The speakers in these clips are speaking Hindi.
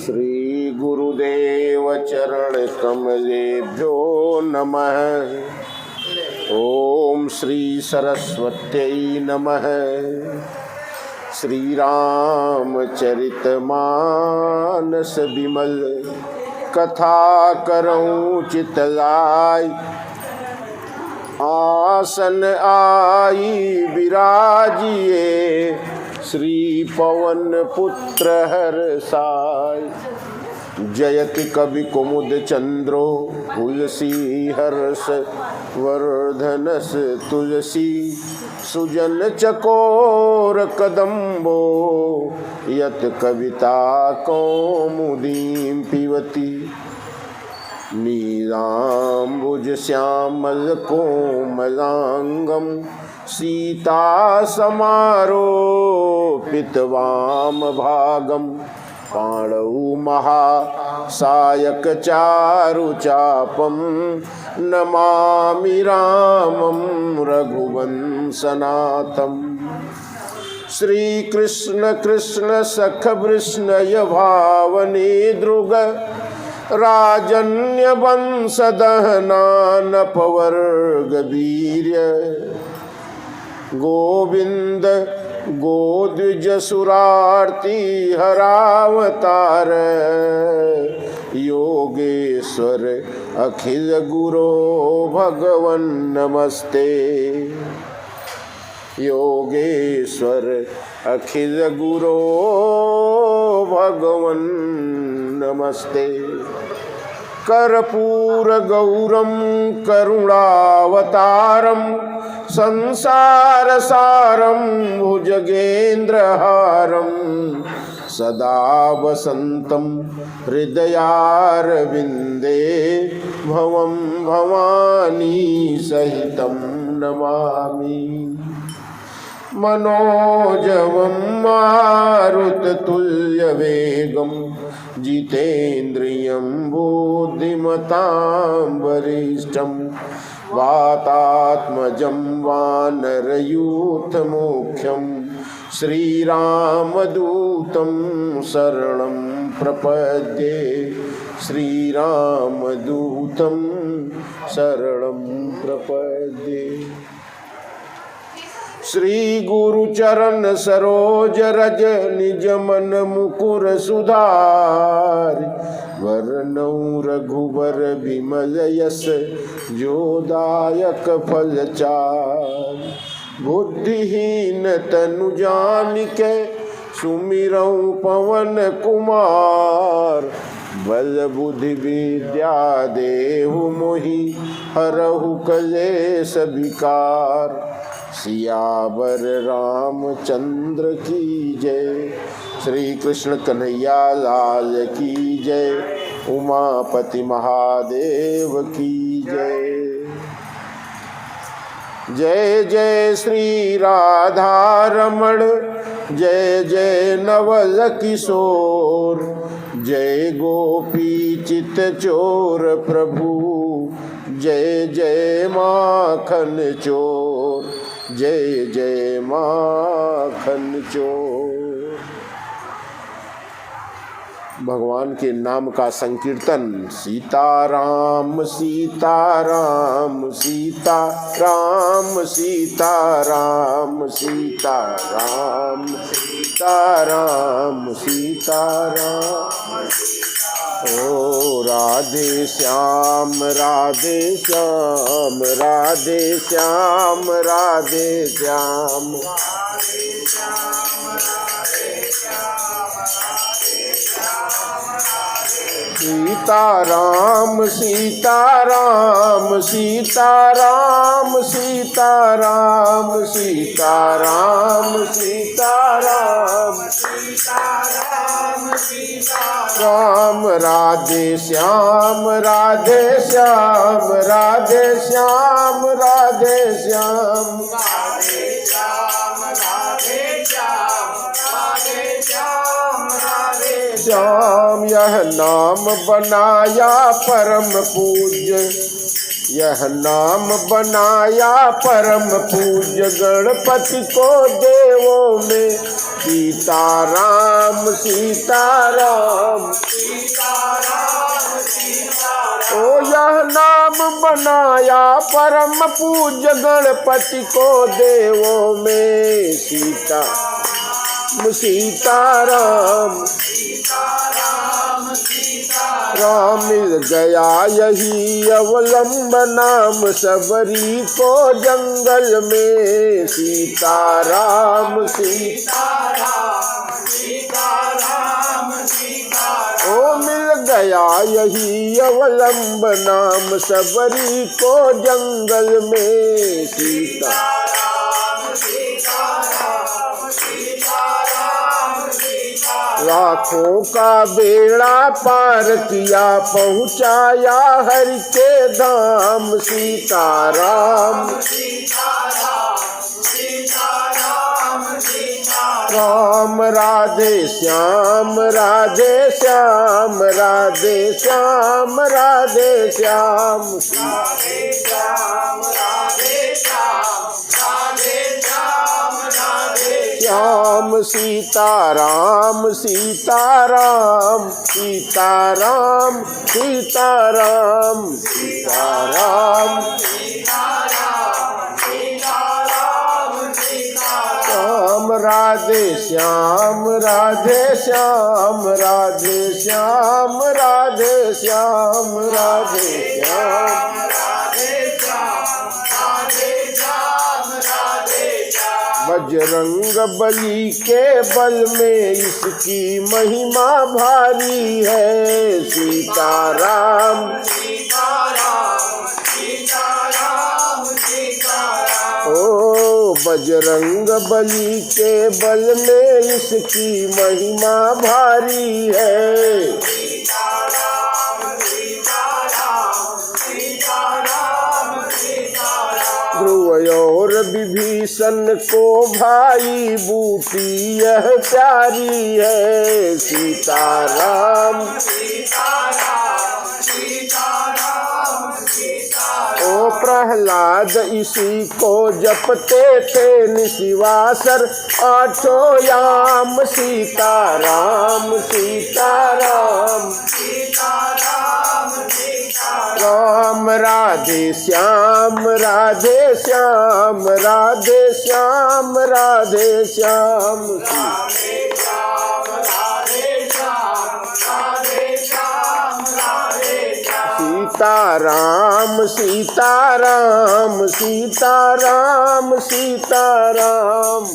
श्री गुरुदेव चरण कमलेभ्यो नमः। ओम श्री सरस्वत्यै नमः। श्री रामचरितमानस बिमल कथा करऊं चितलाई। आसन आई विराजिए श्री पवन पुत्र हर्षाय। जयति कवि कुमुद चंद्रो तुलसी हर्ष वर्धनस तुलसी। सुजन चकोर कदम्बो यत कविता कौमुदीं पिबति। नीलाम्बुज श्यामल कोमलांगम सीता समारोपित वाम भागम। पाणौ महासायक चारु चापम नमामि रामं रघुवंशनाथम। श्री कृष्ण कृष्ण सख वृष्णय भावने दृग राजन्य वंशदहनानपवर्ग वीर्य। गोविंद गोद्विज सुरार्ति हरावतार। योगेश्वर अखिल गुरो भगवन नमस्ते। योगेश्वर अखिल गुरो भगवन नमस्ते। कर्पूर गौरम करुणावतारम संसार सारम भुजगेन्द्रहारम। सदा वसंतम हृदयारविंदे भवं भवानी सहितं नमामि। मनोजवं मारुततुल्यवेगं जितेन्द्रियं बुद्धिमतां वरिष्ठं। वातात्मजं वानरयूथमुख्यं श्रीरामदूतं शरणं प्रपद्ये। श्रीरामदूतं शरणं प्रपद्ये। श्री गुरुचरण सरोज रज निज मन मुकुर सुधारि। वरनौ रघुवर विमल यस जोदायक फलचारि। बुद्धिहीन तनु जानिके सुमिरौ पवन कुमार। बल बुद्धि विद्या देहु मोहि हरहु कलेश विकार। सियावर रामचंद्र की जय। श्री कृष्ण कन्हैया लाल की जय। उमापति महादेव की जय। जय जय श्री राधा रमण जय जय नवल किशोर। जय गोपी चित चोर प्रभु जय जय माखन चोर। जय जय माखन चोर। भगवान के नाम का संकीर्तन। सीताराम सीताराम सीताराम सीताराम सीताराम सीताराम सीताराम। ओ राधे श्याम राधे श्याम राधे श्याम राधे श्याम। सीताराम सीताराम सीताराम सीताराम सीताराम सीताराम सीताराम सीताराम। राधे श्याम राधे श्याम राधे श्याम राधे श्याम राधे श्याम राधे श्याम राधे श्याम राधे श्याम। यह नाम बनाया परम पूज्य। यह नाम बनाया परम पूज्य गणपति को देवों में। सीताराम सीताराम ओ यह नाम बनाया परम पूज्य गणपति को देवों में सीताराम राम मिल गया यही अवलंब नाम सबरी को जंगल में सीताराम ओ मिल गया यही अवलंब नाम सबरी को जंगल में लाखों का बेड़ा पार किया पहुँचाया हरि के धाम सीताराम राम राधे श्याम राधे श्याम राधे श्याम राधे श्याम श्याम सीताराम सीताराम सीताराम सीताराम सीताराम श्याम राधे श्याम राधे श्याम राधे श्याम राधे श्याम राधे श्याम बजरंग बली के बल में इसकी महिमा भारी है सीताराम ओ बजरंग बली के बल में इसकी महिमा भारी है ध्रुव और विभीषण को भाई बूटी यह प्यारी है सीताराम ओ प्रहलाद इसी को जपते थे निशिवासर आठों याम सीताराम सीताराम राम राधे श्याम राधे श्याम राधे श्याम राधे श्याम सीताराम सीताराम सीताराम सीताराम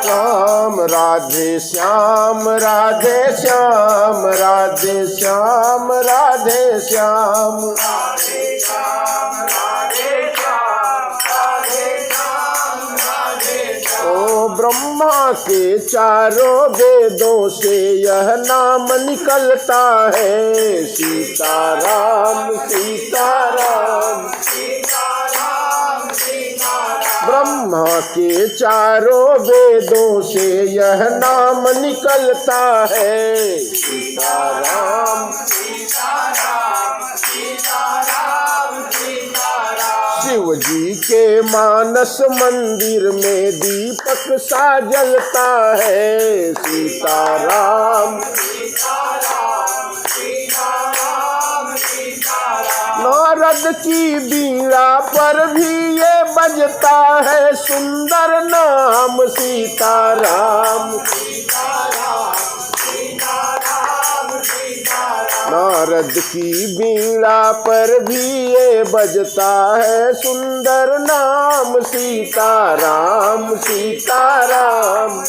राम राधे श्याम राधे श्याम राधे श्याम राधे श्याम ओ ब्रह्मा के चारों वेदों से यह नाम निकलता है सीताराम सीताराम ब्रह्मा के चारों वेदों से यह नाम निकलता है सीताराम शिव जी के मानस मंदिर में दीपक सा जलता है सीताराम नारद की बीड़ा पर भी ये बजता है सुंदर नाम सीताराम नारद की बीड़ा पर भी ये बजता है सुंदर नाम सीताराम सीताराम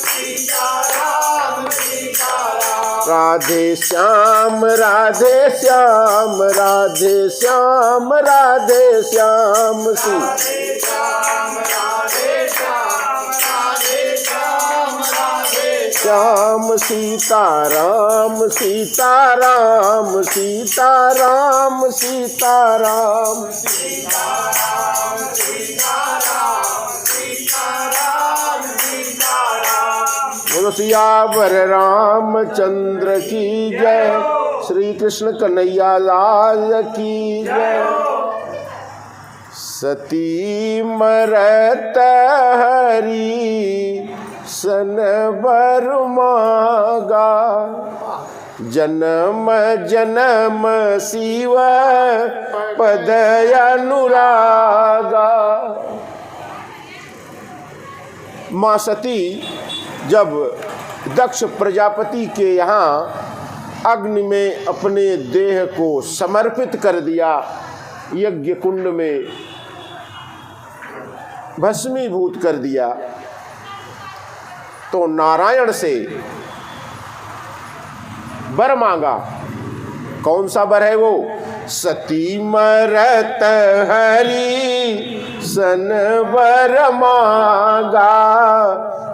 राधे श्याम राधे श्याम राधे श्याम राधे श्याम श्याम सीताराम सीताराम सीताराम सीताराम बोलो सियावर रामचंद्र की जय श्री कृष्ण कन्हैया लाल की जय सती मरत हरी सन बर मांगा। जन्म जन्म शिव पद अनुरागा। मां सती जब दक्ष प्रजापति के यहाँ अग्नि में अपने देह को समर्पित कर दिया, यज्ञ कुंड में भस्मीभूत कर दिया, तो नारायण से वर मांगा। कौन सा वर है वो? सती मरत हरि सन वर मांगा।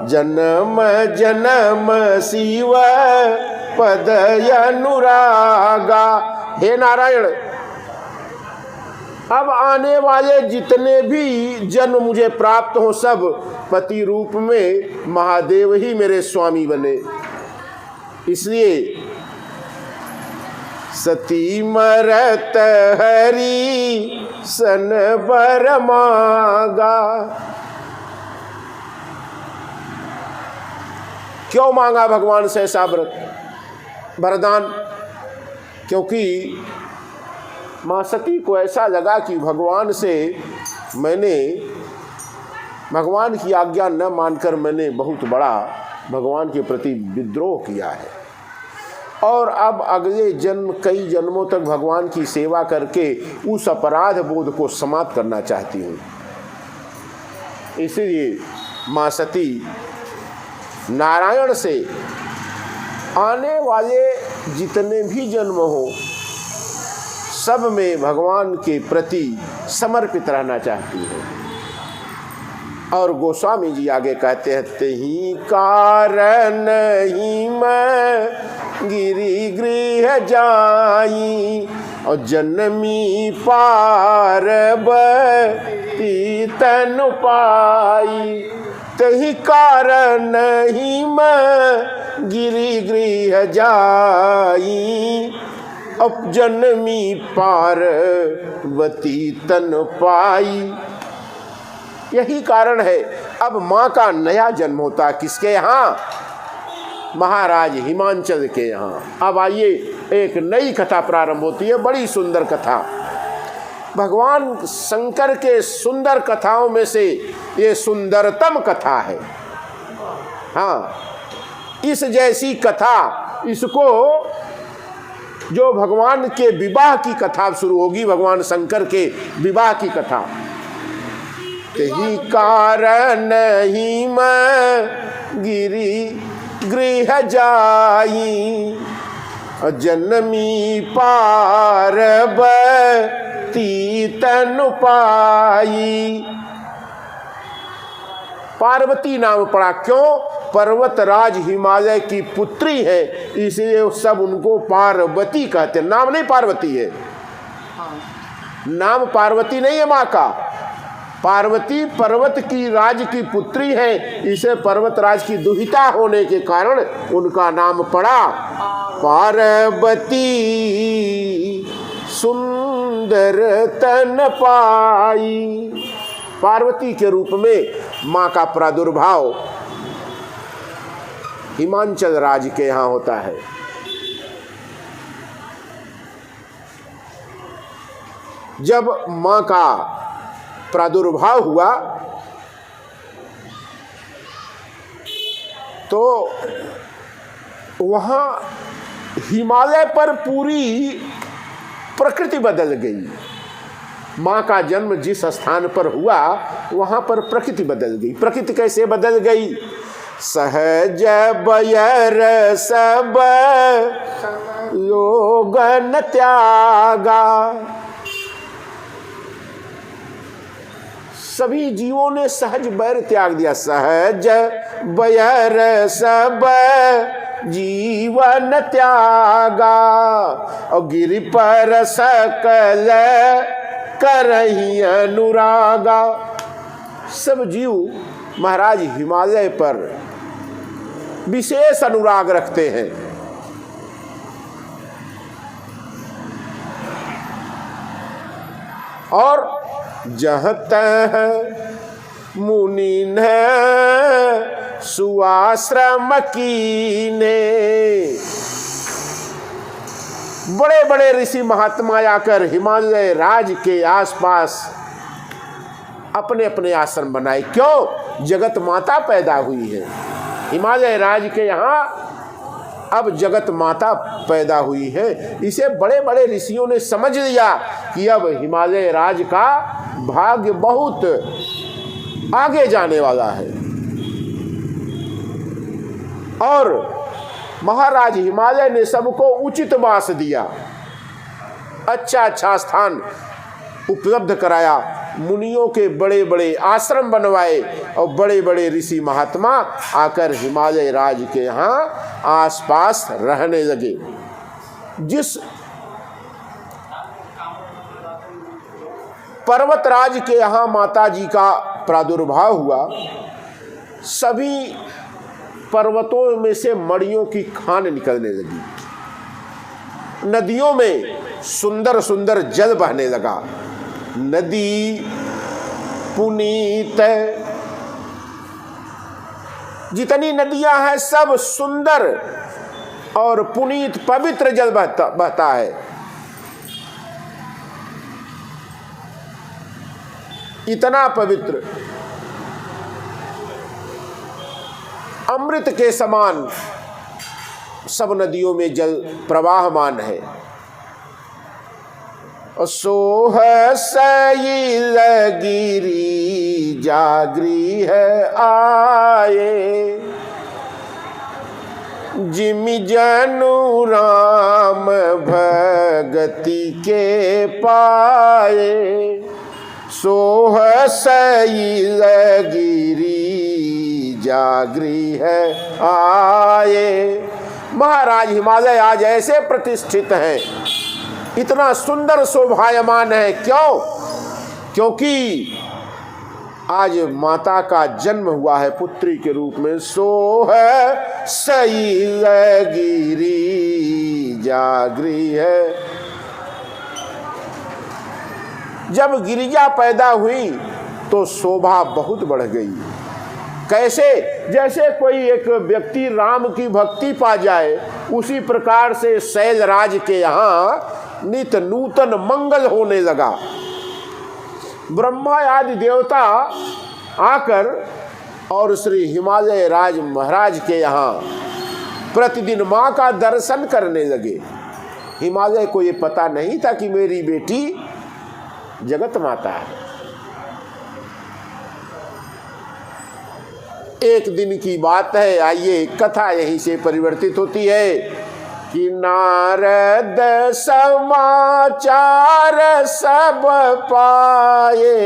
जन्म जन्म शिव पद अनुरागा। हे नारायण, अब आने वाले जितने भी जन्म मुझे प्राप्त हो, सब पति रूप में महादेव ही मेरे स्वामी बने। इसलिए सती मरत हरि सन वर मांगा। क्यों मांगा भगवान से ऐसा वरदान? क्योंकि मां सती को ऐसा लगा कि भगवान से मैंने भगवान की आज्ञा न मानकर मैंने बहुत बड़ा भगवान के प्रति विद्रोह किया है, और अब अगले जन्म कई जन्मों तक भगवान की सेवा करके उस अपराध बोध को समाप्त करना चाहती हूँ। इसलिए मां सती नारायण से आने वाले जितने भी जन्म हो, सब में भगवान के प्रति समर्पित रहना चाहती है। और गोस्वामी जी आगे कहते हैं, तेहि कारण ही मैं गिरि गृह जाई, और जन्मी पार्वती तनु पाई। तेहि कारण ही मैं गिरि गृह जाई, अब जन्मी पार्वती तन पाई। यही कारण है अब माँ का नया जन्म होता है। किसके यहाँ? महाराज हिमांचल के यहाँ। अब आइए, एक नई कथा प्रारंभ होती है, बड़ी सुंदर कथा। भगवान शंकर के सुंदर कथाओं में से ये सुंदरतम कथा है। हाँ, इस जैसी कथा, इसको जो भगवान के विवाह की कथा शुरू होगी, भगवान शंकर के विवाह की कथा। तेहि कारण ही मैं गिरि गृह जाई, जन्मी पार्वती तनु पाई। पार्वती नाम पड़ा, क्यों? पर्वतराज हिमालय की पुत्री है, इसलिए सब उनको पार्वती कहते हैं। नाम नहीं पार्वती है, नाम पार्वती नहीं है माँ का। पार्वती पर्वत की राज की पुत्री है, इसे पर्वतराज की दुहिता होने के कारण उनका नाम पड़ा पार्वती सुंदर तन पाई। पार्वती के रूप में माँ का प्रादुर्भाव हिमांचल राज्य के यहाँ होता है। जब माँ का प्रादुर्भाव हुआ तो वहाँ हिमालय पर पूरी प्रकृति बदल गई। माँ का जन्म जिस स्थान पर हुआ वहाँ पर प्रकृति बदल गई। प्रकृति कैसे बदल गई? सहज बयर सब लोगन त्यागा। सभी जीवों ने सहज बैर त्याग दिया। सहज बैर सब जीवन त्यागा, और गिरि पर सकल करही अनुरागा। सब जीव महाराज हिमालय पर विशेष अनुराग रखते हैं। और जहाँ तह मुनि न सुआश्रम कीने। बड़े बड़े ऋषि महात्मा आकर हिमालय राज के आसपास अपने अपने आश्रम बनाए। क्यों? जगत माता पैदा हुई है हिमालय राज के यहाँ, अब जगत माता पैदा हुई है। इसे बड़े बड़े ऋषियों ने समझ लिया कि अब हिमालय राज का भाग्य बहुत आगे जाने वाला है। और महाराज हिमालय ने सबको उचित वास दिया, अच्छा अच्छा स्थान उपलब्ध कराया, मुनियों के बड़े बड़े आश्रम बनवाए और बड़े बड़े ऋषि महात्मा आकर हिमालय राज के यहाँ आसपास रहने लगे। जिस पर्वतराज के यहाँ माता जी का प्रादुर्भाव हुआ, सभी पर्वतों में से मड़ियों की खान निकलने लगी, नदियों में सुंदर सुंदर जल बहने लगा। नदी पुनीत, जितनी नदियां हैं सब सुंदर और पुनीत पवित्र जल बहता है। इतना पवित्र, अमृत के समान सब नदियों में जल प्रवाहमान है। सोह सैल गिरी जागरी है आए, जिमि जनु राम भगति के पाए। सोह सैल गिरी जागरी है आए। महाराज हिमालय आज ऐसे प्रतिष्ठित हैं, इतना सुंदर शोभायमान है। क्यों? क्योंकि आज माता का जन्म हुआ है पुत्री के रूप में। सोह सैल गिरी जागरी है। जब गिरिजा पैदा हुई तो शोभा बहुत बढ़ गई। कैसे? जैसे कोई एक व्यक्ति राम की भक्ति पा जाए, उसी प्रकार से शैलराज के यहाँ नित नूतन मंगल होने लगा। ब्रह्मा आदि देवता आकर और श्री हिमालय राज महाराज के यहाँ प्रतिदिन माँ का दर्शन करने लगे। हिमालय को ये पता नहीं था कि मेरी बेटी जगत माता है। एक दिन की बात है, आइए कथा यहीं से परिवर्तित होती है कि नारद समाचार सब पाए,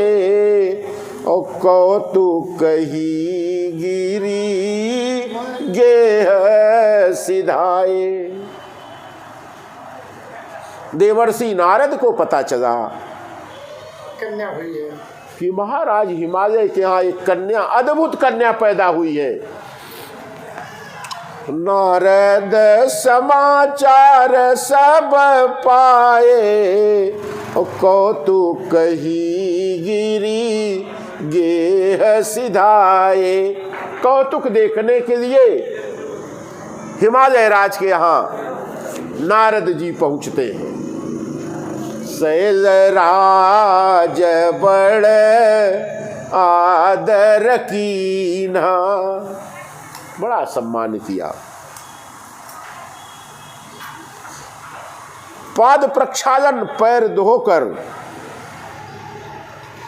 और कौतुक ही गिरी गेह सिधाए। देवर्षि नारद को पता चला कन्या हुई है कि महाराज हिमालय के यहाँ एक कन्या, अद्भुत कन्या पैदा हुई है। नारद समाचार सब पाए, कौतुक ही गिरी गेह सिधाए। कौतुक देखने के लिए हिमालय राज के यहाँ नारद जी पहुँचते हैं। शैलराज बड़ आदर कीन्हा, बड़ा सम्मान किया। पाद प्रक्षालन, पैर धोकर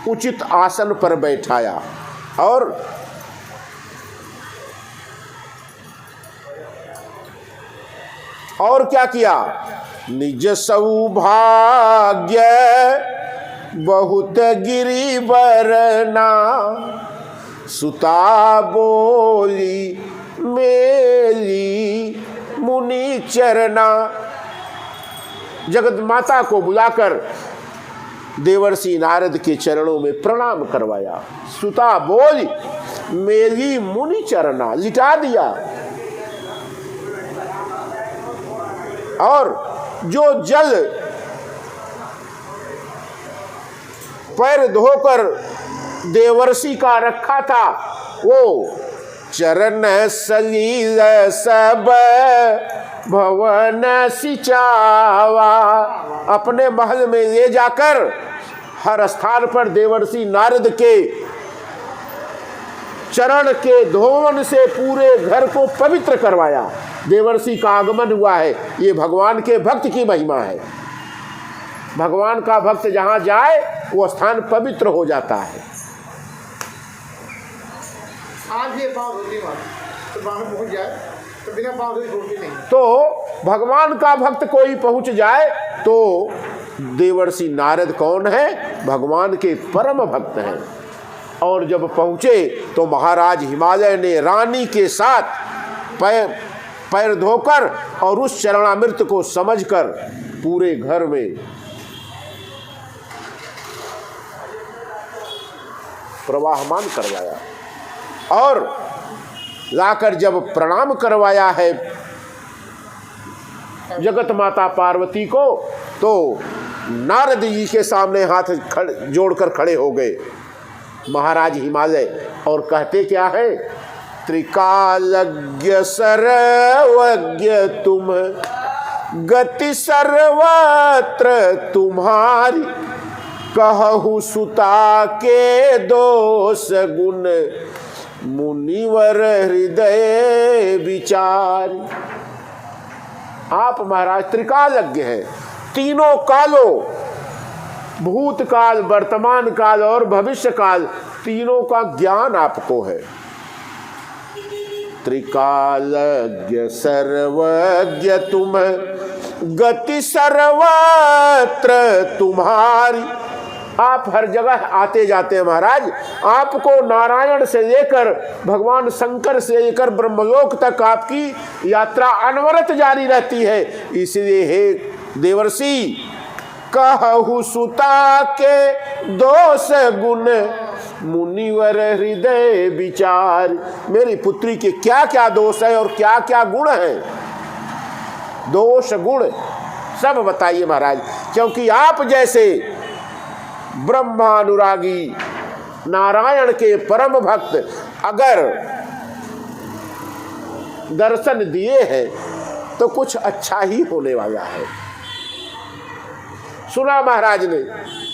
उचित आसन पर बैठाया और क्या किया? निज सौभाग्य बहुत गिरी बरना, सुता बोली मेरी मुनि चरना। जगत माता को बुलाकर देवर्षि नारद के चरणों में प्रणाम करवाया। सुता बोली मेरी मुनि चरना, लिटा दिया। और जो जल पैर धोकर देवर्षि का रखा था, वो चरण सलील सब भवन सिचावा। अपने महल में ले जाकर हर स्थान पर देवर्षि नारद के चरण के धोवन से पूरे घर को पवित्र करवाया। देवर्षि का आगमन हुआ है, ये भगवान के भक्त की महिमा है। भगवान का भक्त जहां जाए वो स्थान पवित्र हो जाता है। आज ये पाँव धोती मार तो वहां पहुंच जाए तो बिना पाँव धोए छोड़ती नहीं। तो भगवान का भक्त कोई पहुंच जाए तो देवर्षि नारद कौन है? भगवान के परम भक्त हैं। और जब पहुंचे तो महाराज हिमालय ने रानी के साथ पैर धोकर और उस चरणामृत को समझकर पूरे घर में प्रवाहमान करवाया और लाकर जब प्रणाम करवाया है जगत माता पार्वती को, तो नारद जी के सामने हाथ जोड़कर खड़े हो गए महाराज हिमालय और कहते क्या है? त्रिकालज्ञ सर्वज्ञ तुम, गति सर्वत्र तुम्हारी, कहु सुता के दोष गुण, मुनिवर हृदय विचार। आप महाराज त्रिकालज्ञ हैं, तीनों कालों, भूतकाल, वर्तमान काल और भविष्य काल, तीनों का ज्ञान आपको है। त्रिकालज्ञ सर्वज्ञ तुम, गति सर्वत्र तुम्हारी। आप हर जगह आते जाते हैं महाराज। आपको नारायण से लेकर भगवान शंकर से लेकर ब्रह्मलोक तक आपकी यात्रा अनवरत जारी रहती है। इसलिए हे देवर्षि, कहु सुता के दोष गुण, मुनिवर हृदय विचार। मेरी पुत्री के क्या क्या दोष है और क्या क्या गुण है, दोष गुण सब बताइए महाराज। क्योंकि आप जैसे ब्रह्मानुरागी नारायण के परम भक्त अगर दर्शन दिए हैं तो कुछ अच्छा ही होने वाला है। सुना महाराज ने,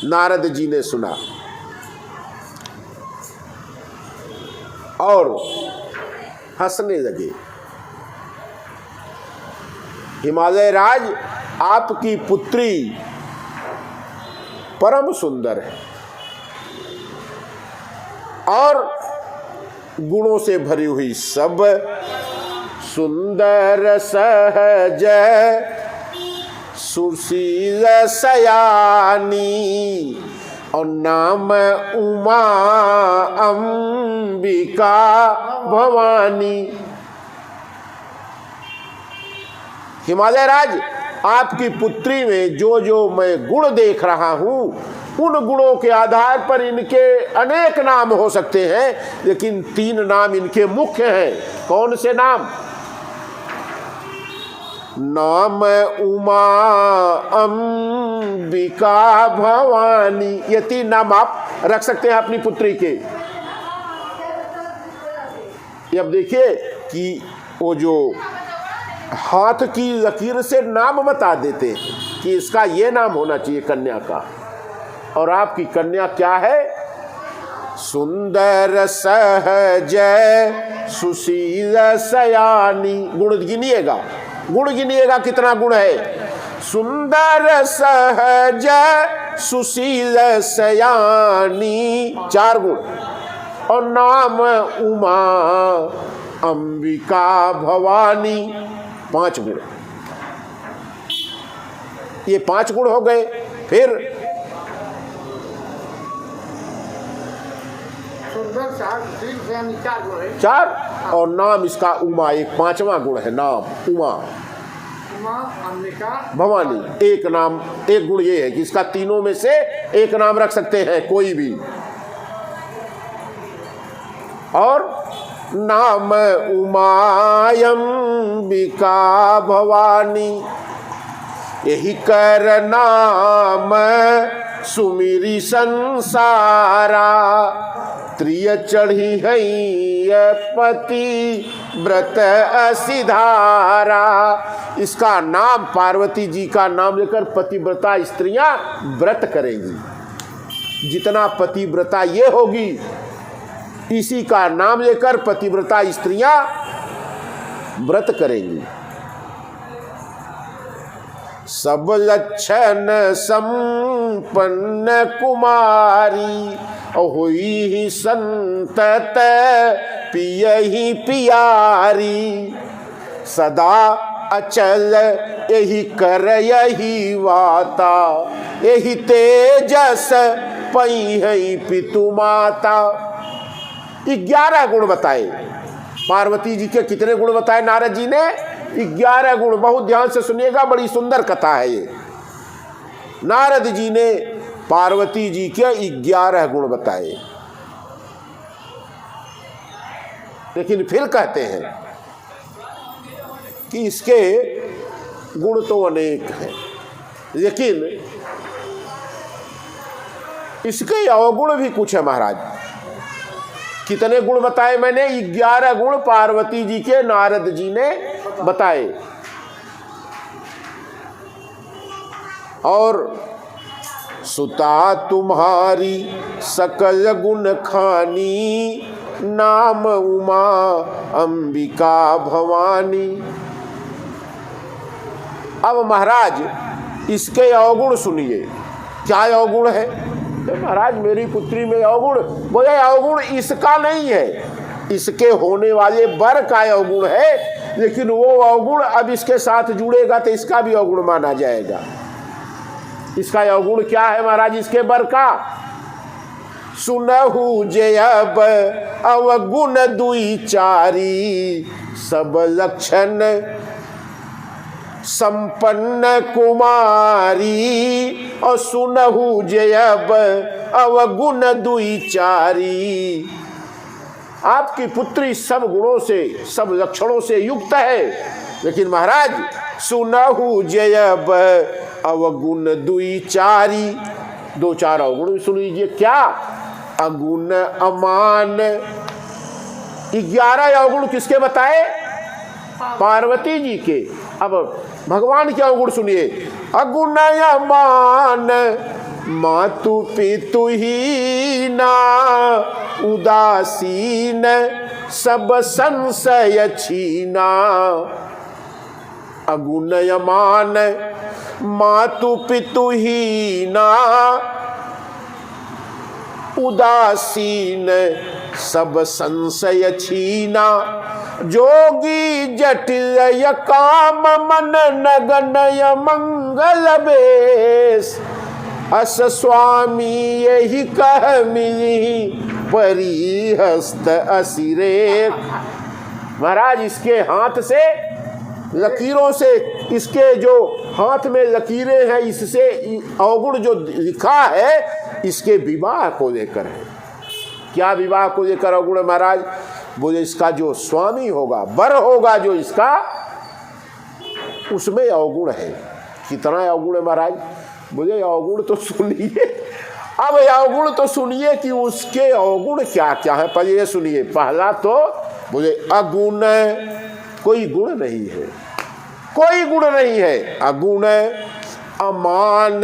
नारद जी ने सुना और हंसने लगे। हिमालय राज, आपकी पुत्री परम सुंदर है और गुणों से भरी हुई, सब सुंदर सहज सुशील सयानी, और नाम उमा अंबिका भवानी। हिमालय राज, आपकी पुत्री में जो जो मैं गुण देख रहा हूं, उन गुणों के आधार पर इनके अनेक नाम हो सकते हैं, लेकिन 3 नाम इनके मुख्य हैं। कौन से नाम? नाम उमा अंबिका भवानी। ये 3 नाम आप रख सकते हैं अपनी पुत्री के। अब देखिए कि वो जो हाथ की लकीर से नाम बता देते कि इसका ये नाम होना चाहिए कन्या का, और आपकी कन्या क्या है? सुंदर सहज सुशील सयानी। गुण गिनिएगा, गुण गिनिएगा कितना गुण है? सुंदर सहज सुशील सयानी, 4 गुण। और नाम उमा अंबिका भवानी, 5 गुण। ये 5 गुण हो गए। फिर सुंदर 4 गुण है। 4, और नाम इसका उमा, एक 5वां गुण है नाम उमा अंबिका भवानी। एक नाम, एक गुण ये है कि इसका तीनों में से एक नाम रख सकते हैं कोई भी। और नाम उमा अंबिका भवानी, यही कर नाम सुमिरी संसारा। त्रिय चढ़ी है पति व्रत असिधारा। इसका नाम, पार्वती जी का नाम लेकर पतिव्रता स्त्रियां व्रत करेंगी। जितना पतिव्रता ये होगी, इसी का नाम लेकर पतिव्रता स्त्रियां व्रत करेंगी। सब लक्षण संपन्न कुमारी, हुई संतत पियहि पियारी। सदा अचल यही कर यही वाता, यही तेजस पई है पितु माता। 11 गुण बताए। पार्वती जी के कितने गुण बताए नारद जी ने? 11 गुण। बहुत ध्यान से सुनिएगा, बड़ी सुंदर कथा है ये। नारद जी ने पार्वती जी के 11 गुण बताए, लेकिन फिर कहते हैं कि इसके गुण तो अनेक हैं, लेकिन इसके अवगुण भी कुछ है महाराज। कितने गुण बताए मैंने? 11 गुण पार्वती जी के नारद जी ने बताए। और सुता तुम्हारी सकल गुण खानी, नाम उमा अंबिका भवानी। अब महाराज इसके अवगुण सुनिए। क्या अवगुण है? तो महाराज मेरी पुत्री में अवगुण, बोले अवगुण इसका नहीं है, इसके होने वाले वर का अवगुण है, लेकिन वो अवगुण अब इसके साथ जुड़ेगा तो इसका भी अवगुण माना जाएगा। इसका अवगुण क्या है महाराज इसके वर का? सुनहु जयब अवगुण दुई चारी, सब लक्षण संपन्न कुमारी। और सुनहु जयब अवगुण दुई चारी। आपकी पुत्री सब गुणों से, सब लक्षणों से युक्त है, लेकिन महाराज सुनहु जयब अवगुण दुई चारी। 2-4 अवगुण सुन लीजिए। क्या? अगुण अमान। 11 अवगुण किसके बताए? पार्वती जी के। अब भगवान के अवगुण सुनिए। अगुण अमान मातु पितु हीना, उदासीन सब संशय छीना। अगुण अमान मातु पितु हीना, उदासीन सब संशय छीना। जोगी जटिल काम मन नगनय मंगल बेश, अस स्वामी यही कह मिली परिहस्त असिरेख। महाराज इसके हाथ से, लकीरों से, इसके जो हाथ में लकीरें हैं, इससे अवगुण जो लिखा है इसके विवाह को लेकर है। क्या विवाह को लेकर अवगुण महाराज? बोले इसका जो स्वामी होगा, वर होगा जो इसका, उसमें अवगुण है। कितना अवगुण है महाराज? बोले अवगुण तो सुनिए। अब अवगुण तो सुनिए कि उसके अवगुण क्या क्या है। पहले ये सुनिए। पहला तो बोले अगुण, कोई गुण नहीं है, कोई गुण नहीं है। अगुण, अमान,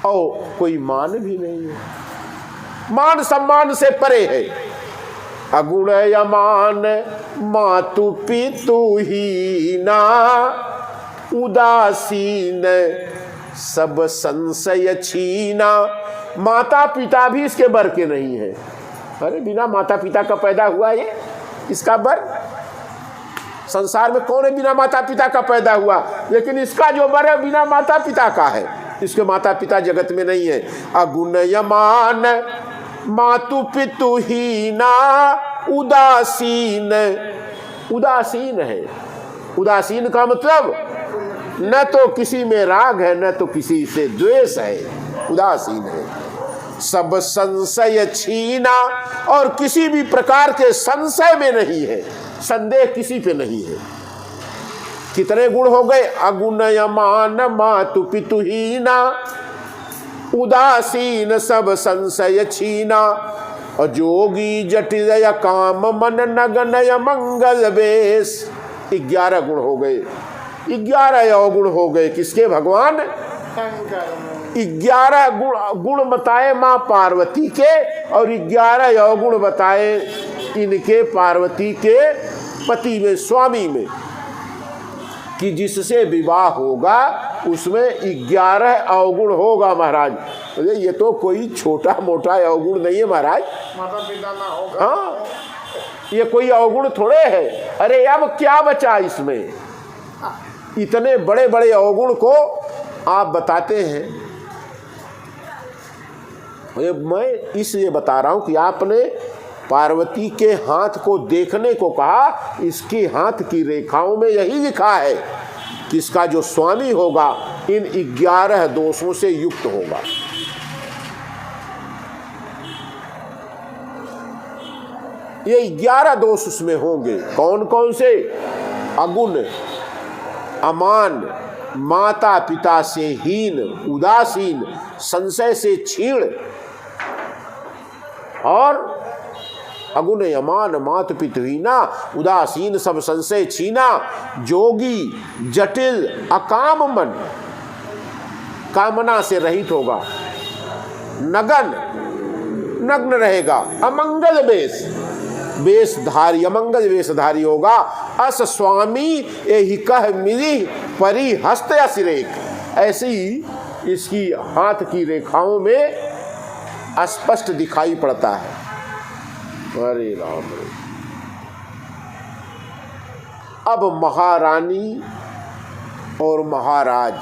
और कोई मान भी नहीं है, मान सम्मान से परे है। अगुण अमान मातु पितु हीना, उदासीन सब संशय छीना। माता पिता भी इसके बर के नहीं है। अरे बिना माता पिता का पैदा हुआ ये इसका बर? संसार में कौन है बिना माता पिता का पैदा हुआ? लेकिन इसका जो बर है बिना माता पिता का है। इसके माता पिता जगत में नहीं है। अगुण यमान मातु पितु हीना, उदासीन, उदासीन है। उदासीन का मतलब न तो किसी में राग है, न तो किसी से द्वेष है, उदासीन है। सब संशय छीना, और किसी भी प्रकार के संशय में नहीं है, संदेह किसी पे नहीं है। कितने गुण हो गए? अगुण यमान मातु पितु हीना, उदासीन सब संशय छीना। और जोगी जटिल काम मन नगन मंगल बेश। 11 गुण हो गए, 11 अवगुण हो गए किसके? भगवान शंकर। 11 गुण बताए माँ पार्वती के और 11 अवगुण बताए इनके पार्वती के पति में, स्वामी में, कि जिससे विवाह होगा उसमें 11 अवगुण होगा महाराज। ये तो कोई छोटा मोटा अवगुण नहीं है महाराज। माता पिता ना होगा। हाँ, ये कोई अवगुण थोड़े है। अरे अब क्या बचा इसमें? इतने बड़े बड़े अवगुण को आप बताते हैं। मैं इसलिए बता रहा हूं कि आपने पार्वती के हाथ को देखने को कहा। इसके हाथ की रेखाओं में यही लिखा है कि इसका जो स्वामी होगा इन 11 दोषों से युक्त होगा। ये 11 दोष उसमें होंगे। कौन कौन से? अगुण, अमान, माता पिता से हीन, उदासीन, संशय से क्षीण। और अगुण, अमान, मात पितहीना, उदासीन, सब संशय छीना, जोगी, जटिल, अकाम मन, कामना से रहित होगा, नगन, नग्न रहेगा, अमंगल वेश, वेशधारी, अमंगल वेशधारी होगा। अस स्वामी यही कह मिली परी हस्त असिरेख। ऐसी इसकी हाथ की रेखाओं में स्पष्ट दिखाई पड़ता है। अरे राम रे। अब महारानी और महाराज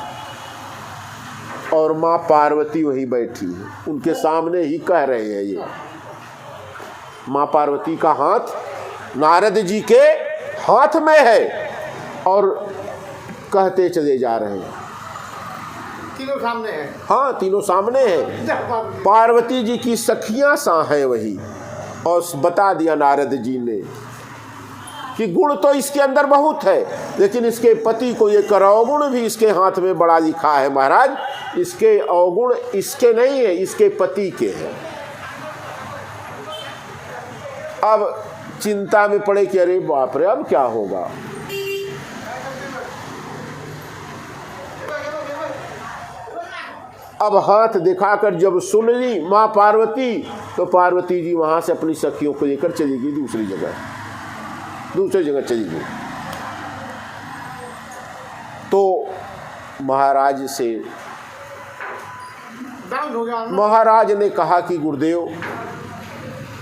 और माँ पार्वती वही बैठी है, उनके सामने ही कह रहे हैं। ये माँ पार्वती का हाथ नारद जी के हाथ में है और कहते चले जा रहे हैं। तीनों सामने हैं। हाँ, तीनों सामने हैं। पार्वती जी की सखियां सा हैं वही। और बता दिया नारद जी ने कि गुण तो इसके अंदर बहुत है, लेकिन इसके पति को ये अवगुण भी इसके हाथ में बड़ा लिखा है महाराज। इसके अवगुण इसके नहीं है, इसके पति के हैं। अब चिंता में पड़े कि अरे बाप रे, अब क्या होगा? अब हाथ दिखाकर जब सुन ली माँ पार्वती, तो पार्वती जी वहां से अपनी सखियों को लेकर चली गई दूसरी जगह चली गई। तो महाराज से महाराज ने कहा कि गुरुदेव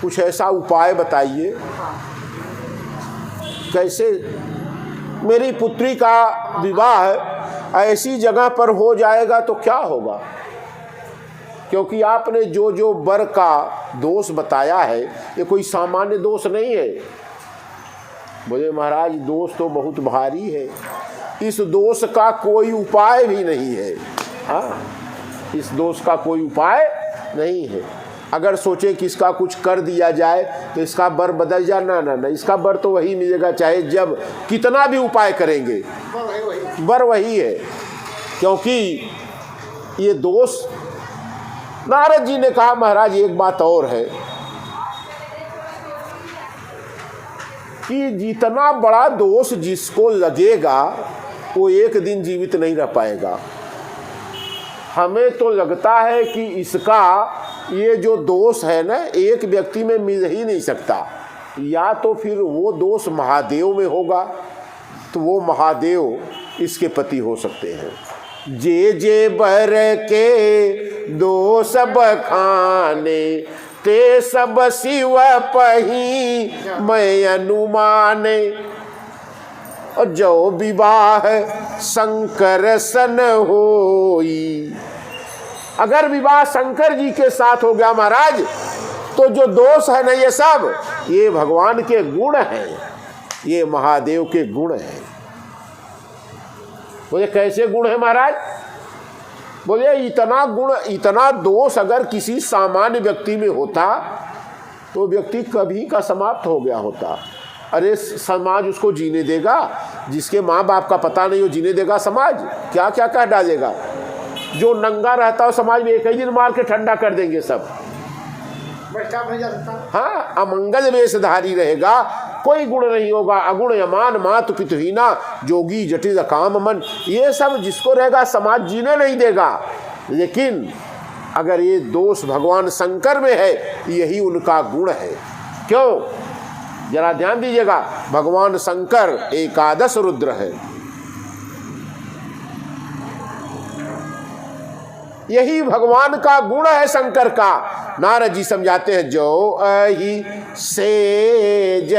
कुछ ऐसा उपाय बताइए, कैसे मेरी पुत्री का विवाह ऐसी जगह पर हो जाएगा तो क्या होगा? क्योंकि आपने जो जो वर का दोष बताया है ये कोई सामान्य दोष नहीं है। बोले महाराज दोष तो बहुत भारी है, इस दोष का कोई उपाय भी नहीं है। हाँ, इस दोष का कोई उपाय नहीं है। अगर सोचे कि इसका कुछ कर दिया जाए तो इसका वर बदल जाए, ना, इसका वर तो वही मिलेगा, चाहे जब कितना भी उपाय करेंगे वर वही है। क्योंकि ये दोष, नारद जी ने कहा महाराज एक बात और है कि जितना बड़ा दोष जिसको लगेगा वो एक दिन जीवित नहीं रह पाएगा। हमें तो लगता है कि इसका ये जो दोष है ना, एक व्यक्ति में मिल ही नहीं सकता। या तो फिर वो दोष महादेव में होगा, तो वो महादेव इसके पति हो सकते हैं। जे जे बर के दो सब खाने, ते सब शिव पही मैं अनुमाने। और जो विवाह शंकर सन होई, अगर विवाह शंकर जी के साथ हो गया महाराज, तो जो दोष है ना ये सब, ये भगवान के गुण हैं, ये महादेव के गुण हैं। बोले कैसे गुण है महाराज? बोले इतना गुण, इतना दोष अगर किसी सामान्य व्यक्ति में होता तो व्यक्ति कभी का समाप्त हो गया होता। अरे समाज उसको जीने देगा? जिसके माँ बाप का पता नहीं हो जीने देगा समाज? क्या क्या कह डालेगा। जो नंगा रहता हो समाज में एक ही दिन मार के ठंडा कर देंगे सब। मैं स्टाफ नहीं जा सकता। हाँ, अमंगल वेशधारी रहेगा, कोई गुण नहीं होगा। अगुण यमान मातु पितुहीना, जोगी जटिल काम मन, ये सब जिसको रहेगा समाज जीने नहीं देगा। लेकिन अगर ये दोष भगवान शंकर में है, यही उनका गुण है। क्यों? जरा ध्यान दीजिएगा, भगवान शंकर एकादश रुद्र है। यही भगवान का गुण है शंकर का। नारद जी समझाते हैं, जो अहि सेज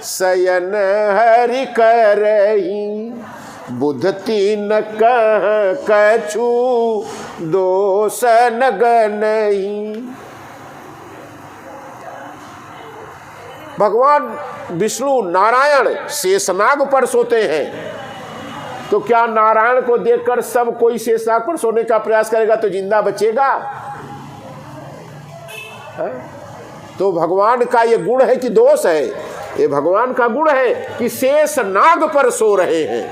शयन हरि करही, बुध तीन कह कछु दोष नगनहि। भगवान विष्णु नारायण शेषनाग पर सोते हैं, तो क्या नारायण को देखकर सब कोई शेषनाग पर सोने का प्रयास करेगा तो जिंदा बचेगा? है? तो भगवान का ये गुण है कि दोष है? ये भगवान का गुण है कि शेषनाग पर सो रहे हैं,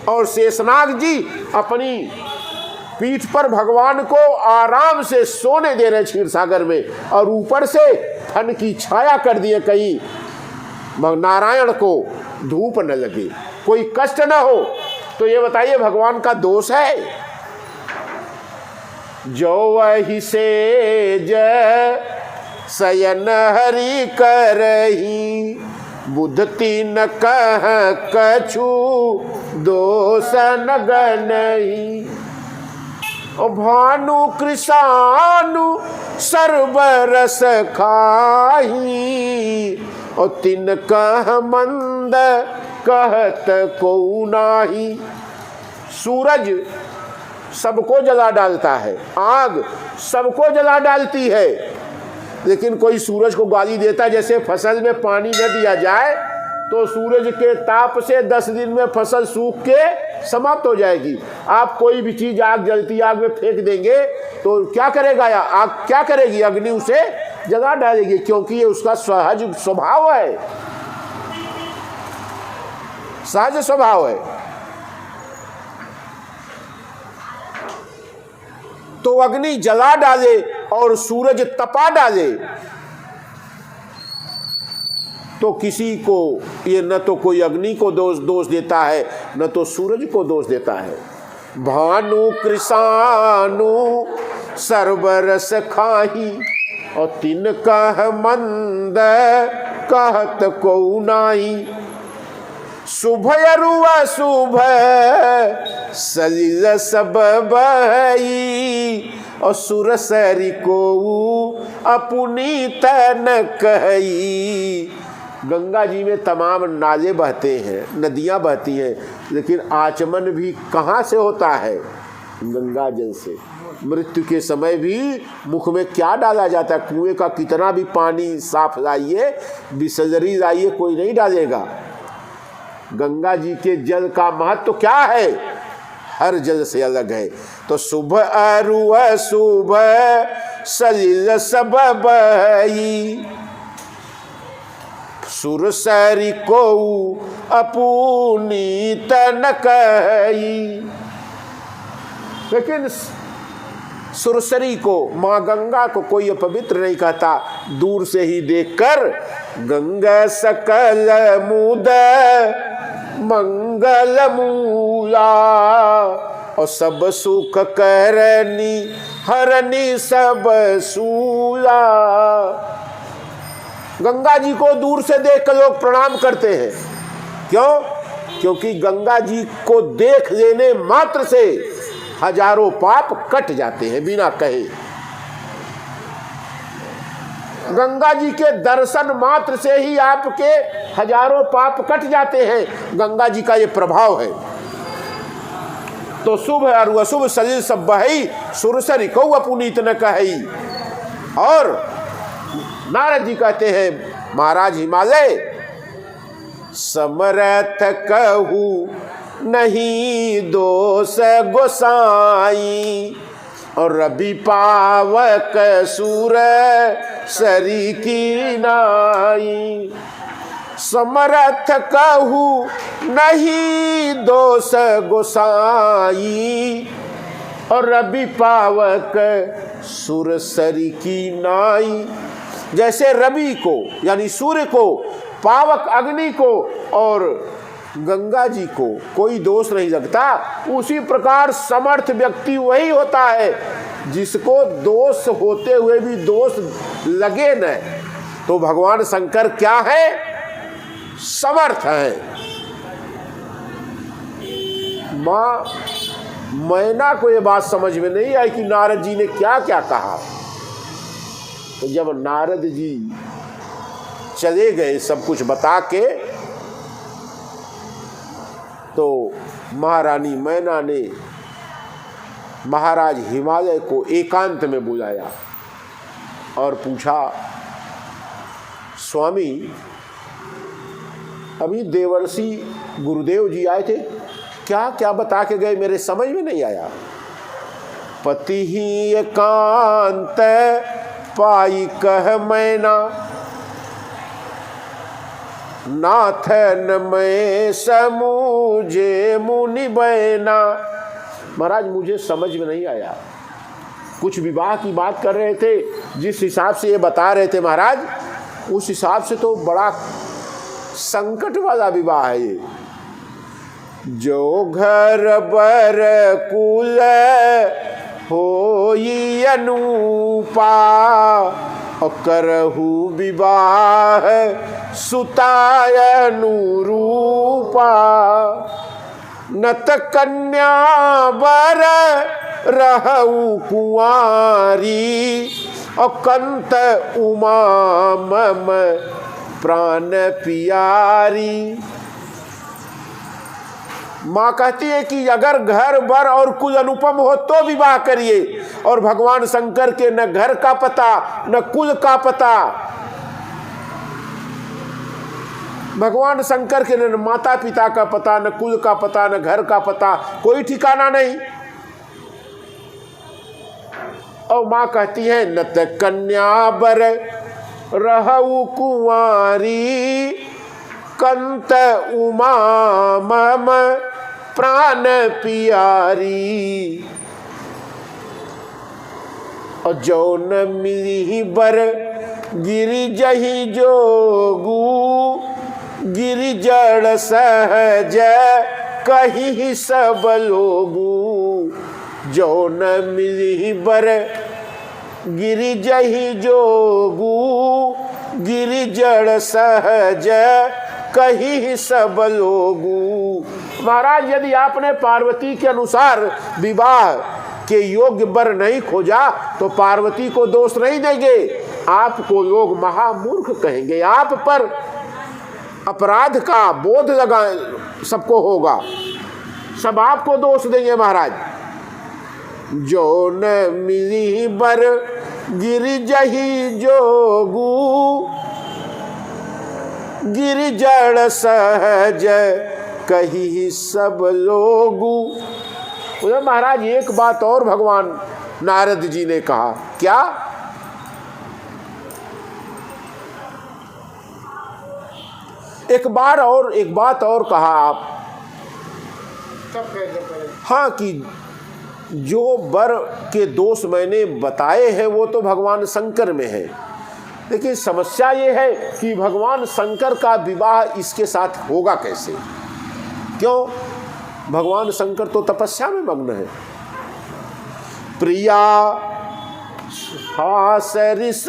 और शेषनाग जी अपनी पीठ पर भगवान को आराम से सोने दे रहे क्षीर सागर में, और ऊपर से फन की छाया कर दिए, कहीं नारायण को धूप न लगे, कोई कष्ट न हो। तो ये बताइए भगवान का दोष है? जो वही सेज शयन हरि करही, बुध तीन कह कछु दोष नगनहि। भानु कृषानु सर्वरस खाही, और तिन कह मंद कहत को नाही। सूरज सबको जला डालता है, आग सबको जला डालती है, लेकिन कोई सूरज को गाली देता है। जैसे फसल में पानी न दिया जाए तो सूरज के ताप से 10 दिन में फसल सूख के समाप्त हो जाएगी। आप कोई भी चीज आग जलती आग में फेंक देंगे तो क्या करेगा? आग क्या करेगी? अग्नि उसे जला डालेगी, क्योंकि ये उसका सहज स्वभाव है, सहज स्वभाव है। तो अग्नि जला डाले और सूरज तपा डाले तो किसी को ये न तो कोई अग्नि को दोष देता है, न तो सूरज को दोष देता है। भानु कृषानु सर्वरस खाही, और तिन कह मंद कहत को नाही। शुभ अरु अशुभ सलिल सब बहई, और सुरसरी को अपनी तन कही। गंगा जी में तमाम नाले बहते हैं, नदियां बहती हैं, लेकिन आचमन भी कहाँ से होता है? गंगा जल से। मृत्यु के समय भी मुख में क्या डाला जाता है? कुएं का कितना भी पानी साफ लाइए, बिसलरी लाइए, कोई नहीं डालेगा। गंगा जी के जल का महत्व तो क्या है? हर जल से अलग है। तो शुभ अरु अशुभ सलिल सब बहई, सुरसरी को अपनी तन कही। लेकिन सुरसरी को, माँ गंगा को कोई अपवित्र नहीं कहता। दूर से ही देखकर गंगा सकल मुद मंगल मूला, और सब सुख करनी हरनी सब सूला। गंगा जी को दूर से देखकर लोग प्रणाम करते हैं। क्यों? क्योंकि गंगा जी को देख लेने मात्र से हजारों पाप कट जाते हैं बिना कहे। गंगा जी के दर्शन मात्र से ही आपके हजारों पाप कट जाते हैं। गंगा जी का ये प्रभाव है। तो शुभ और अशुभ सलिल सब बहई, सुरसरी को पुनीत न कही। और नारद जी कहते हैं, महाराज हिमालय समरथ कहू नहीं दोष गोसाई, और रवि पावक सूर सरी की नाई। समरथ कहू नहीं दोष गोसाई, और रवि पावक सुरसरी की नाई। जैसे रवि को यानी सूर्य को, पावक अग्नि को और गंगा जी को कोई दोष नहीं लगता, उसी प्रकार समर्थ व्यक्ति वही होता है जिसको दोष होते हुए भी दोष लगे न। तो भगवान शंकर क्या है? समर्थ है। मां मैना को ये बात समझ में नहीं आई कि नारद जी ने क्या क्या कहा। तो जब नारद जी चले गए सब कुछ बता के, तो महारानी मैना ने महाराज हिमालय को एकांत में बुलाया और पूछा, स्वामी अभी देवर्षि गुरुदेव जी आए थे, क्या क्या बता के गए, मेरे समझ में नहीं आया। पति ही एकांत पाई कह मैना, नाथन में समूझे मुनि बैना। महाराज मुझे समझ में नहीं आया, कुछ विवाह की बात कर रहे थे, जिस हिसाब से ये बता रहे थे महाराज, उस हिसाब से तो बड़ा संकट वाला विवाह है ये। जो घर बर कुल होई अनुपा, और करहु विवाह सुताय अनुरूपा। नत कन्या बर रहु कुंवारी, और कंत उमा मम प्राण पियारी। माँ कहती है कि अगर घर बर और कुल अनुपम हो तो विवाह करिए, और भगवान शंकर के न घर का पता न कुल का पता, भगवान शंकर के न माता पिता का पता, न कुल का पता, न घर का पता, कोई ठिकाना नहीं। और माँ कहती है नत कन्या बर रहु कुंवारी, कंत उमा मम प्राण पियारी। और जौन मिली बर गिरि जही जोगू, गिरि जड़ सहज कही सब लोगू। जौन मिली बर गिरि जही जोगू, गिरि जड़ सहज कही सब लोगू। महाराज यदि आपने पार्वती के अनुसार विवाह के योग्य वर नहीं खोजा तो पार्वती को दोष नहीं देंगे, आपको लोग महामूर्ख कहेंगे, आप पर अपराध का बोध लगा सबको होगा, सब आपको दोष देंगे महाराज। जो न मिली बर गिरि जही जोगू, गिरि जड़ सहज कही सब लोगू। उधर महाराज एक बात और भगवान नारद जी ने कहा, क्या? एक बात और कहा आप, हाँ, कि जो वर के दोष मैंने बताए हैं वो तो भगवान शंकर में है, लेकिन समस्या ये है कि भगवान शंकर का विवाह इसके साथ होगा कैसे? क्यों? भगवान शंकर तो तपस्या में मग्न है। प्रिया हास रिस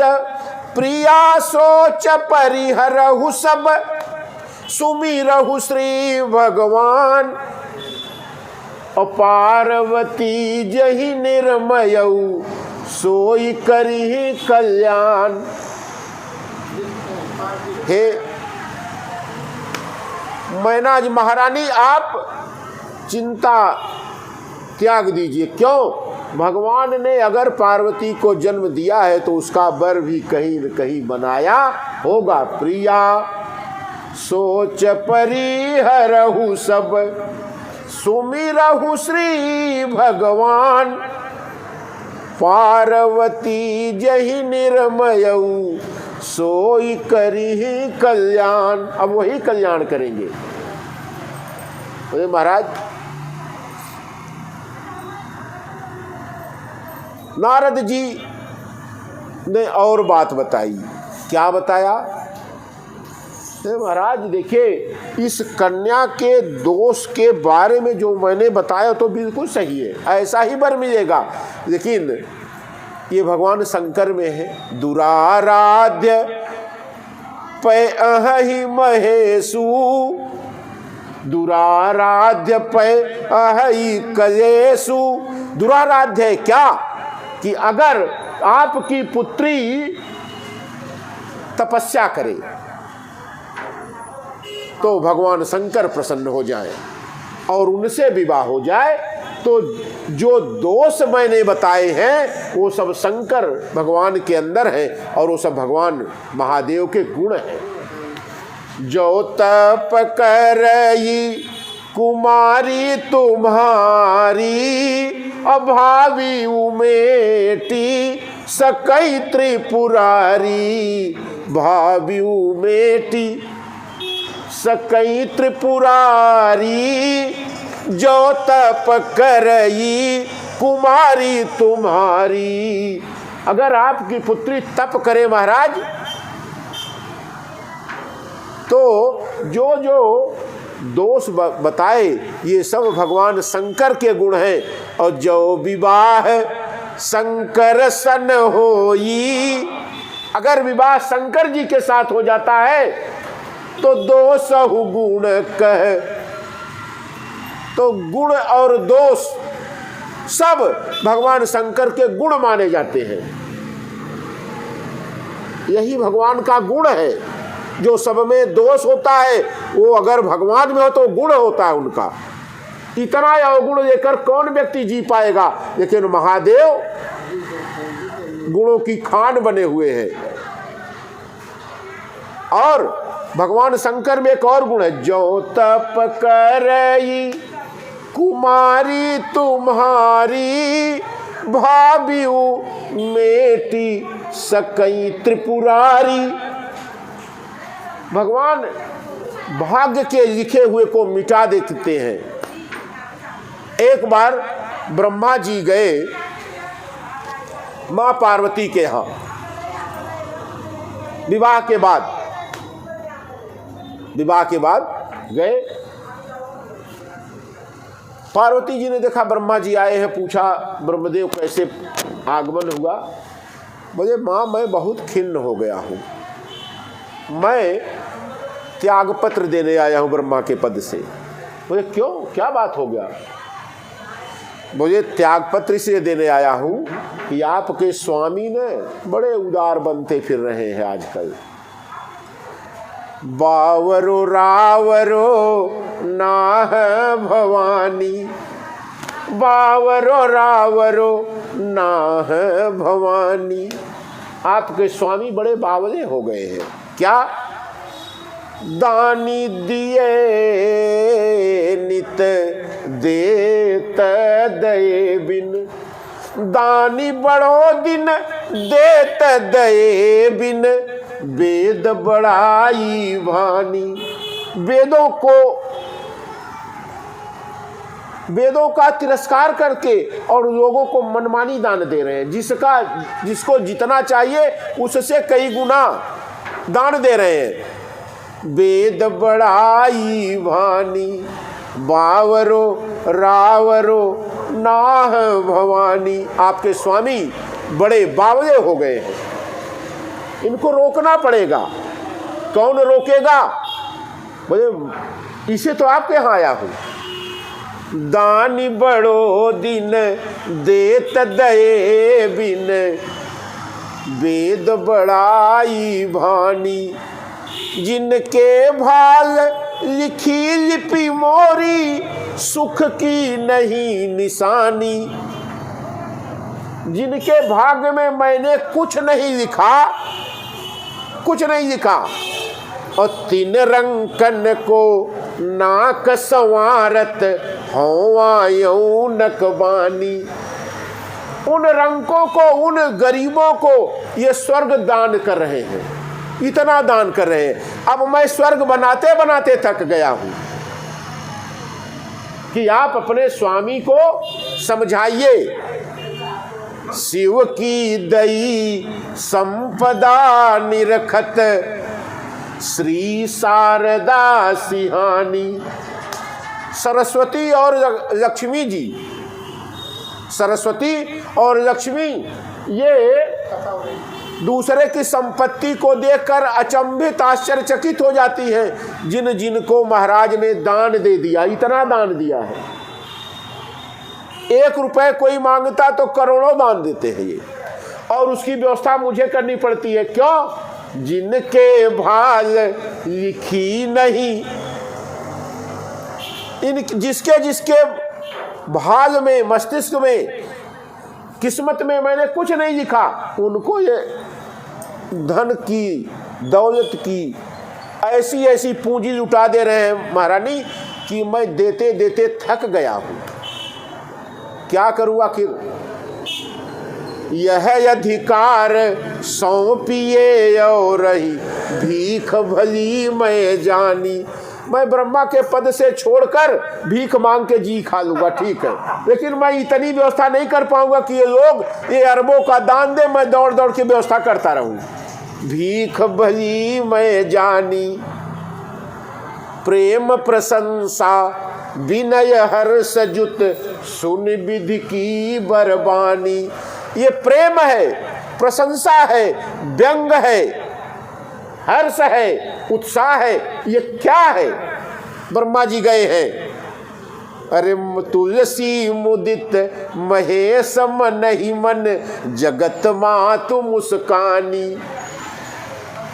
प्रिया सोच परिहरहु सब, सुमिरहु श्री भगवान। और पार्वती जहि निर्मयऊ, सोई करिहि कल्याण। हे मैनाज महारानी, आप चिंता त्याग दीजिए। क्यों? भगवान ने अगर पार्वती को जन्म दिया है तो उसका वर भी कहीं न कहीं बनाया होगा। प्रिया सोच परिहरहु सब, सुमिरहु श्री भगवान। पार्वती जहि निर्मयऊ, सोई करिहि कल्याण। अब वही कल्याण करेंगे। बोले महाराज नारद जी ने और बात बताई। क्या बताया? महाराज देखिए, इस कन्या के दोष के बारे में जो मैंने बताया तो बिल्कुल सही है, ऐसा ही वर मिलेगा। लेकिन ये भगवान शंकर में है, दुराराध्य पै अहि महेशु, दुराराध्य पै अहि कलेशु। दुराराध्य है क्या? कि अगर आपकी पुत्री तपस्या करे तो भगवान शंकर प्रसन्न हो जाए और उनसे विवाह हो जाए, तो जो दोष मैंने बताए हैं वो सब शंकर भगवान के अंदर हैं और वो सब भगवान महादेव के गुण हैं। जो तप करई कुमारी तुम्हारी, अभावी उमेटी सकई त्रिपुरारी, भावी उमेटी सकई त्रिपुरारी। जो तप करई कुमारी तुम्हारी, अगर आपकी पुत्री तप करे महाराज, तो जो जो दोष बताए ये सब भगवान शंकर के गुण हैं। और जो विवाह शंकर सन होई, अगर विवाह शंकर जी के साथ हो जाता है तो दोषहु गुण कह, तो गुण और दोष सब भगवान शंकर के गुण माने जाते हैं। यही भगवान का गुण है। जो सब में दोष होता है वो अगर भगवान में हो तो गुण होता है उनका। इतना अवगुण लेकर कौन व्यक्ति जी पाएगा? लेकिन महादेव गुणों की खान बने हुए हैं। और भगवान शंकर में एक और गुण है, जो तप करई कुमारी तुम्हारी, भावियु मेटी सकई त्रिपुरारी। भगवान भाग्य के लिखे हुए को मिटा देते हैं। एक बार ब्रह्मा जी गए मां पार्वती के यहां विवाह के बाद गए। पार्वती जी ने देखा ब्रह्मा जी आए हैं, पूछा ब्रह्मदेव कैसे आगमन हुआ? बोले मां मैं बहुत खिन्न हो गया हूं, मैं त्याग पत्र देने आया हूं ब्रह्मा के पद से। बोले क्यों, क्या बात हो गया? मुझे त्याग पत्र इसलिए देने आया हूं कि आपके स्वामी ने बड़े उदार बनते फिर रहे हैं आजकल। बावरो रावरो नाह भवानी, बावरो रावरो नाह भवानी। आपके स्वामी बड़े बावले हो गए हैं। क्या? दानी दिए नित देत दये बिन, दानी बड़ो दिन देत दये बिन, वेद बड़ाई भानी। वेदों का तिरस्कार करके और लोगों को मनमानी दान दे रहे हैं। जिसको जितना चाहिए उससे कई गुना दान दे रहे हैं। वेद बड़ाई भानी, बावरो रावरो नाह भवानी। आपके स्वामी बड़े बावले हो गए हैं, इनको रोकना पड़ेगा। कौन रोकेगा? बोले इसे तो आपके यहाँ आया हूँ। दानी बड़ो दिन देत दये बिन, वेद बड़ाई भानी। जिनके भाल लिखी लिपि मोरी, सुख की नहीं निशानी। जिनके भाग्य में मैंने कुछ नहीं लिखा, और तीन रंकन को नाक संवारत हवायों नकबानी। उन रंकों को, उन गरीबों को ये स्वर्ग दान कर रहे हैं, इतना दान कर रहे हैं। अब मैं स्वर्ग बनाते बनाते थक गया हूं कि आप अपने स्वामी को समझाइए। शिव की दई संपदा निरखत, श्री शारदा सिहानी। सरस्वती और लक्ष्मी जी, सरस्वती और लक्ष्मी ये दूसरे की संपत्ति को देखकर अचंभित आश्चर्यचकित हो जाती हैं। जिन जिनको महाराज ने दान दे दिया, इतना दान दिया है, 1 रुपए कोई मांगता तो करोड़ों दान देते हैं ये, और उसकी व्यवस्था मुझे करनी पड़ती है। क्यों? जिनके भाल लिखी नहीं, इन जिसके जिसके भाल में, मस्तिष्क में, किस्मत में मैंने कुछ नहीं लिखा, उनको ये धन की, दौलत की ऐसी ऐसी पूंजी लुटा दे रहे हैं महारानी कि मैं देते देते थक गया हूं। क्या करूँ आखिर? यह अधिकार सौंपिए और रही भीख भली मैं जानी। मैं ब्रह्मा के पद से छोड़कर भीख मांग के जी खा लूंगा, ठीक है, लेकिन मैं इतनी व्यवस्था नहीं कर पाऊंगा कि ये लोग ये अरबों का दान दे, मैं दौड़ दौड़ के व्यवस्था करता रहूं। भीख भली मैं जानी, प्रेम प्रशंसा विनय हर्ष जुत, सुन विधि की बरबानी। ये प्रेम है, प्रशंसा है, व्यंग है, हर्ष है, उत्साह है, ये क्या है? ब्रह्मा जी गए हैं। अरे तुलसी मुदित महेश मन ही मन, जगत मातु मुस्कानी।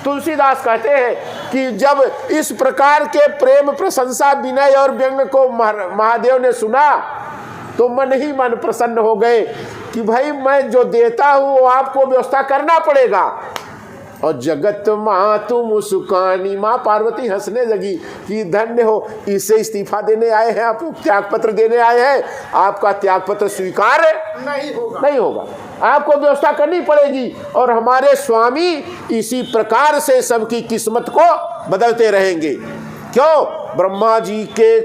तुलसीदास कहते हैं कि जब इस प्रकार के प्रेम, प्रशंसा, विनय और व्यंग को महादेव ने सुना तो मन ही मन प्रसन्न हो गए कि भाई मैं जो देता हूं वो आपको व्यवस्था करना पड़ेगा। और जगत मातु मुस्कानी, माँ पार्वती हंसने लगी कि धन्य हो, इससे इस्तीफा देने आए हैं आप, त्याग पत्र देने आए हैं, आपका त्याग पत्र स्वीकार नहीं होगा, आपको व्यवस्था करनी पड़ेगी। और हमारे स्वामी इसी प्रकार से सबकी किस्मत को बदलते रहेंगे। क्यों? ब्रह्मा जी के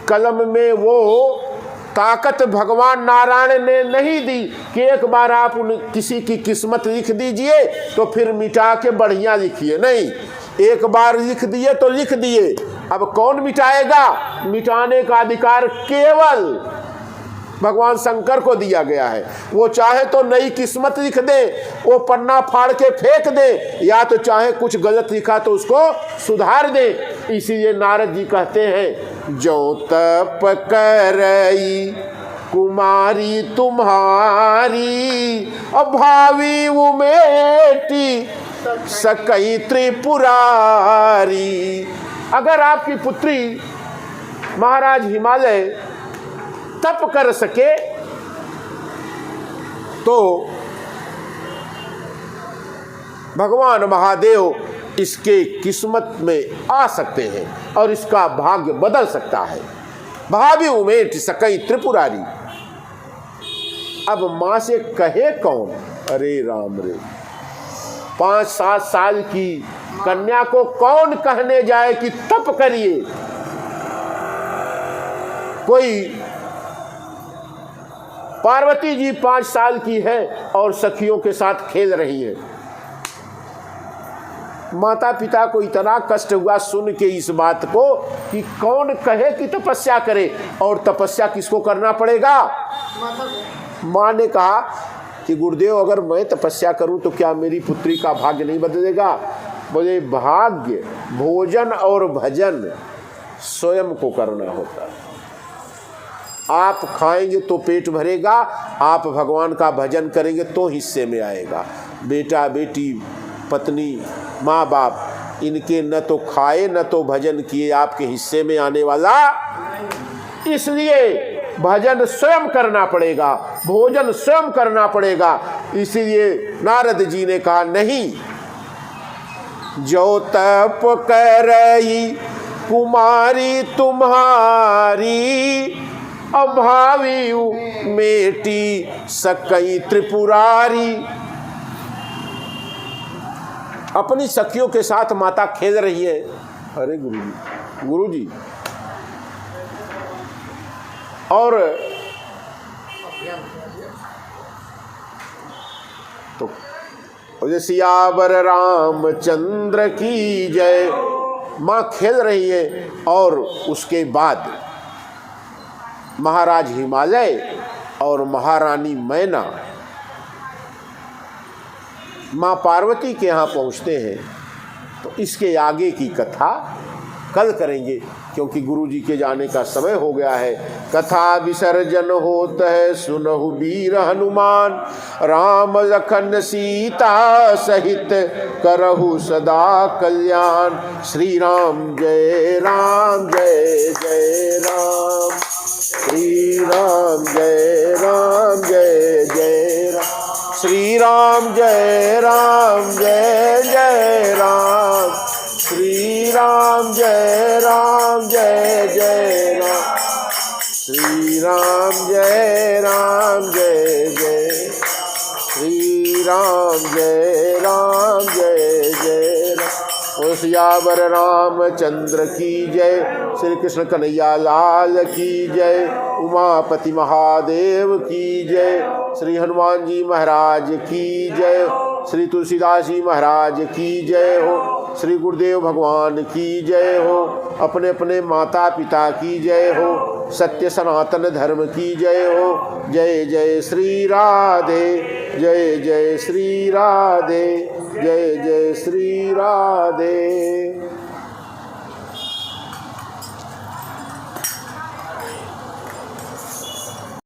कलम में वो ताकत भगवान नारायण ने नहीं दी कि एक बार आप किसी की किस्मत लिख दीजिए तो फिर मिटा के बढ़िया लिखिए। नहीं, एक बार लिख दिए तो लिख दिए। अब कौन मिटाएगा? मिटाने का अधिकार केवल भगवान शंकर को दिया गया है। वो चाहे तो नई किस्मत लिख दे, वो पन्ना फाड़ के फेंक दे, या तो चाहे कुछ गलत लिखा तो उसको सुधार दे। इसीलिए नारद जी कहते हैं, जो तप करई कुमारी तुम्हारी, अभावी उमेटी सकई त्रिपुरारी। अगर आपकी पुत्री महाराज हिमालय तप कर सके तो भगवान महादेव इसके किस्मत में आ सकते हैं और इसका भाग्य बदल सकता है। भावी उमेट सकई त्रिपुरारी। अब मां से कहे कौन? अरे राम रे, 5-7 साल की कन्या को कौन कहने जाए कि तप करिए? कोई पार्वती जी 5 साल की है और सखियों के साथ खेल रही है। माता पिता को इतना कष्ट हुआ सुन के इस बात को कि कौन कहे कि तपस्या करे, और तपस्या किसको करना पड़ेगा? माँ ने कहा कि गुरुदेव अगर मैं तपस्या करूं तो क्या मेरी पुत्री का भाग्य नहीं बदलेगा? बोले भाग्य, भोजन और भजन स्वयं को करना होता है। आप खाएंगे तो पेट भरेगा, आप भगवान का भजन करेंगे तो हिस्से में आएगा। बेटा बेटी, पत्नी, माँ बाप, इनके न तो खाए न तो भजन किए आपके हिस्से में आने वाला। इसलिए भजन स्वयं करना पड़ेगा, भोजन स्वयं करना पड़ेगा। इसीलिए नारद जी ने कहा नहीं, जो तप करई कुमारी तुम्हारी, अभावी मेटी सकई त्रिपुरारी। अपनी सखियों के साथ माता खेल रही है। अरे गुरुजी, और और सियावर रामचंद्र की जय। माँ खेल रही है और उसके बाद महाराज हिमालय और महारानी मैना माँ पार्वती के यहाँ पहुँचते हैं। तो इसके आगे की कथा कल करेंगे, क्योंकि गुरुजी के जाने का समय हो गया है। कथा विसर्जन होत है सुनहु वीर हनुमान, राम लखन सीता सहित करहु सदा कल्याण। श्री राम जय राम जय जय राम, श्री राम जय राम जय जय राम, श्री राम जय राम जय जय राम, श्री राम जय राम जय जय राम, श्री राम जय राम जय जय, श्री राम जय राम जय जय राम। ओ सियावर रामचंद्र की जय, श्री कृष्ण कन्हैया लाल की जय, उमापति महादेव की जय, श्री हनुमान जी महाराज की जय, श्री तुलसीदास जी महाराज की जय हो, श्री गुरुदेव भगवान की जय हो, अपने अपने माता पिता की जय हो, सत्य सनातन धर्म की जय हो। जय जय श्री राधे, जय जय श्री राधे, जय जय श्री राधे।